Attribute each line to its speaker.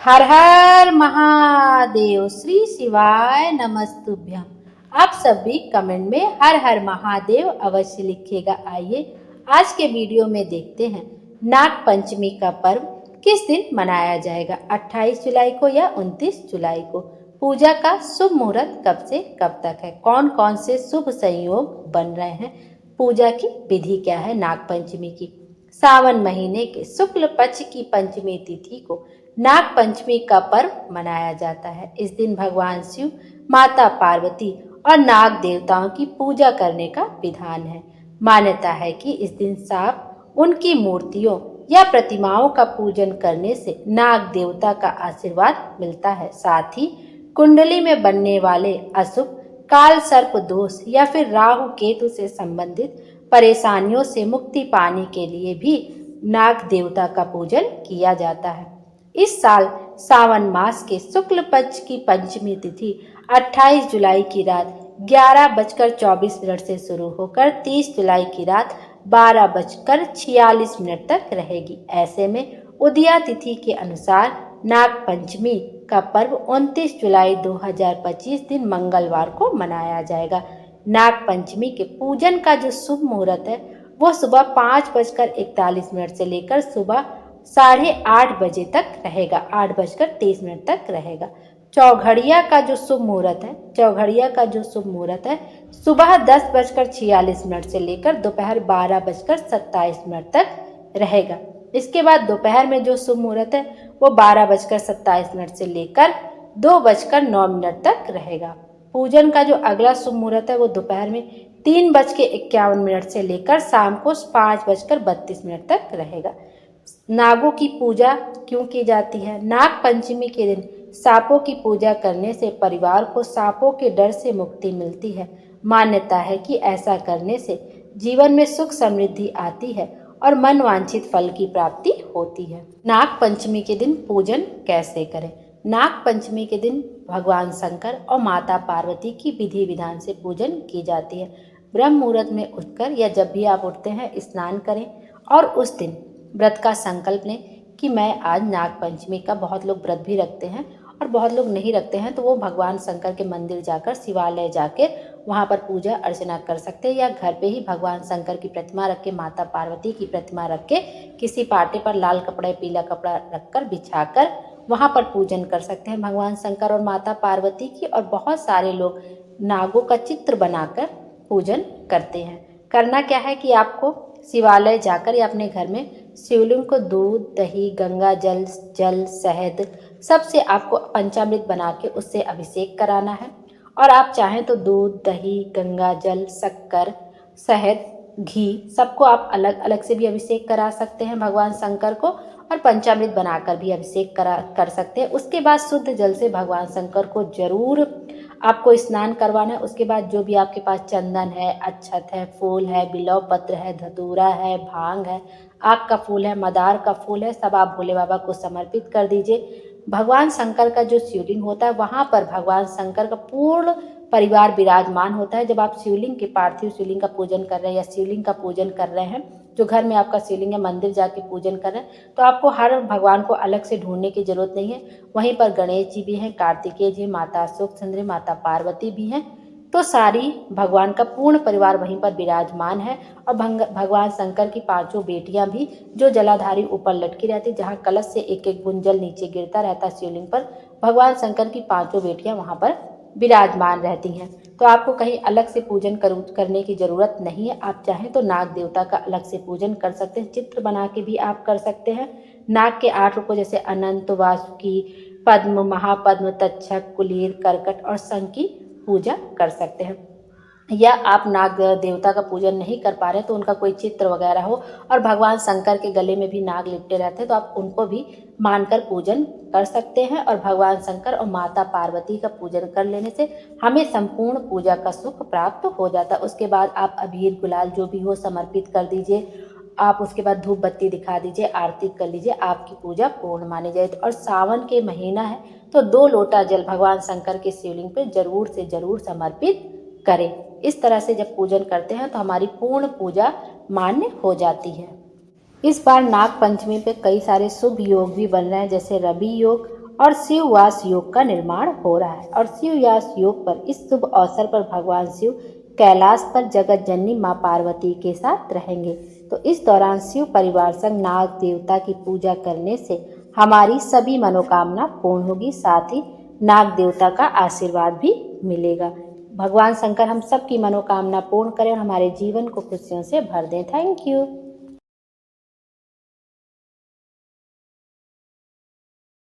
Speaker 1: हर हर महादेव। श्री शिवाय नमस्तुभ्यम। आप सभी कमेंट में हर हर महादेव अवश्य लिखिएगा। आइए आज के वीडियो में देखते हैं नाग पंचमी का पर्व किस दिन मनाया जाएगा, 28 जुलाई को या 29 जुलाई को। पूजा का शुभ मुहूर्त कब से कब तक है, कौन कौन से शुभ संयोग बन रहे हैं, पूजा की विधि क्या है। नाग पंचमी की सावन महीने के शुक्ल पक्ष की पंचमी तिथि को नाग पंचमी का पर्व मनाया जाता है। इस दिन भगवान शिव, माता पार्वती और नाग देवताओं की पूजा करने का विधान है। मान्यता है कि इस दिन सांप, उनकी मूर्तियों या प्रतिमाओं का पूजन करने से नाग देवता का आशीर्वाद मिलता है। साथ ही कुंडली में बनने वाले अशुभ काल सर्प दोष या फिर राहु केतु से संबंधित परेशानियों से मुक्ति पाने के लिए भी नाग देवता का पूजन किया जाता है। इस साल सावन मास के शुक्ल पक्ष की पंचमी तिथि 28 जुलाई की रात 11:24 से शुरू होकर 30 जुलाई की रात 12:46 तक रहेगी। ऐसे में उदया तिथि के अनुसार नाग पंचमी का पर्व 29 जुलाई 2025 दिन मंगलवार को मनाया जाएगा। नाग पंचमी के पूजन का जो शुभ मुहूर्त है वो सुबह 5:41 से लेकर सुबह 8:30 बजे तक रहेगा, 8:30 तक रहेगा। चौघड़िया का जो शुभ मुहूर्त है, सुबह 10:46 से लेकर दोपहर 12:27 तक रहेगा। इसके बाद दोपहर में जो शुभ मुहूर्त है वो 12:27 से लेकर 2:09 तक रहेगा। पूजन का जो अगला शुभ मुहूर्त है वो दोपहर में 3:51 से लेकर शाम को 5:32 तक रहेगा। नागों की पूजा क्यों की जाती है? नाग पंचमी के दिन सांपों की पूजा करने से परिवार को सांपों के डर से मुक्ति मिलती है। मान्यता है कि ऐसा करने से जीवन में सुख समृद्धि आती है और मन वांछित फल की प्राप्ति होती है। नाग पंचमी के दिन पूजन कैसे करें? नाग पंचमी के दिन भगवान शंकर और माता पार्वती की विधि विधान से पूजन की जाती है। ब्रह्म मुहूर्त में उठकर या जब भी आप उठते हैं स्नान करें और उस दिन व्रत का संकल्प लें कि मैं आज नाग पंचमी का, बहुत लोग व्रत भी रखते हैं और बहुत लोग नहीं रखते हैं, तो वो भगवान शंकर के मंदिर जाकर, शिवालय जाकर वहाँ पर पूजा अर्चना कर सकते हैं, या घर पे ही भगवान शंकर की प्रतिमा रख के, माता पार्वती की प्रतिमा रख के किसी पाटे पर लाल कपड़ा, पीला कपड़ा रखकर बिछाकर वहाँ पर पूजन कर सकते हैं भगवान शंकर और माता पार्वती की। और बहुत सारे लोग नागों का चित्र बनाकर पूजन करते हैं। करना क्या है कि आपको शिवालय जाकर या अपने घर में शिवलिंग को दूध, दही, गंगा जल, शहद सबसे आपको पंचामृत बना के उससे अभिषेक कराना है। और आप चाहें तो दूध, दही, गंगा जल, शक्कर, शहद, घी सबको आप अलग अलग से भी अभिषेक करा सकते हैं भगवान शंकर को, और पंचामृत बनाकर भी अभिषेक कर सकते हैं। उसके बाद शुद्ध जल से भगवान शंकर को जरूर आपको स्नान करवाना है। उसके बाद जो भी आपके पास चंदन है, अक्षत है, फूल है, बिल्व पत्र है, धतूरा है, भांग है, आक का फूल है, मदार का फूल है, सब आप भोले बाबा को समर्पित कर दीजिए। भगवान शंकर का जो शिवलिंग होता है वहाँ पर भगवान शंकर का पूर्ण परिवार विराजमान होता है। जब आप शिवलिंग के, पार्थिव शिवलिंग का पूजन कर रहे हैं या शिवलिंग का पूजन कर रहे हैं, जो घर में आपका शिवलिंग है, मंदिर जाके पूजन कर रहे हैं, तो आपको हर भगवान को अलग से ढूंढने की जरूरत नहीं है। वहीं पर गणेश जी भी हैं, कार्तिकेय जी, माता अशोक सुंदरी, माता पार्वती भी हैं। तो सारी भगवान का पूर्ण परिवार वहीं पर विराजमान है। और भगवान शंकर की 5 बेटियां भी जो जलाधारी ऊपर लटकी रहती, जहाँ कलश से एक एक बूंद जल नीचे गिरता रहता शिवलिंग पर, भगवान शंकर की 5 बेटियां वहाँ पर विराजमान रहती हैं। तो आपको कहीं अलग से पूजन करने की जरूरत नहीं है। आप चाहें तो नाग देवता का अलग से पूजन कर सकते हैं, चित्र बना के भी आप कर सकते हैं। नाग के 8 रूपों जैसे अनंत, वासुकी, पद्म, महापद्म, तक्षक, कुलीर, करकट और शंख की पूजा कर सकते हैं। या आप नाग देवता का पूजन नहीं कर पा रहे तो उनका कोई चित्र वगैरह हो और भगवान शंकर के गले में भी नाग लिपटे रहते हैं, तो आप उनको भी मानकर पूजन कर सकते हैं। और भगवान शंकर और माता पार्वती का पूजन कर लेने से हमें संपूर्ण पूजा का सुख प्राप्त हो जाता है। उसके बाद आप अबीर गुलाल जो भी हो समर्पित कर दीजिए। आप उसके बाद धूप बत्ती दिखा दीजिए, आरती कर लीजिए, आपकी पूजा पूर्ण मानी जाए। और सावन के महीना है तो 2 लोटा जल भगवान शंकर के शिवलिंग पे जरूर से जरूर समर्पित करें। इस तरह से जब पूजन करते हैं तो हमारी पूर्ण पूजा मान्य हो जाती है। इस बार नाग पंचमी पे कई सारे शुभ योग भी बन रहे हैं, जैसे रवि योग और शिववास योग का निर्माण हो रहा है। और शिववास योग पर इस शुभ अवसर पर भगवान शिव कैलाश पर जगत जननी माँ पार्वती के साथ रहेंगे। तो इस दौरान शिव परिवार संग नाग देवता की पूजा करने से हमारी सभी मनोकामना पूर्ण होगी, साथ ही नाग देवता का आशीर्वाद भी मिलेगा। भगवान शंकर हम सबकी मनोकामना पूर्ण करें और हमारे जीवन को खुशियों से भर दें। Thank you.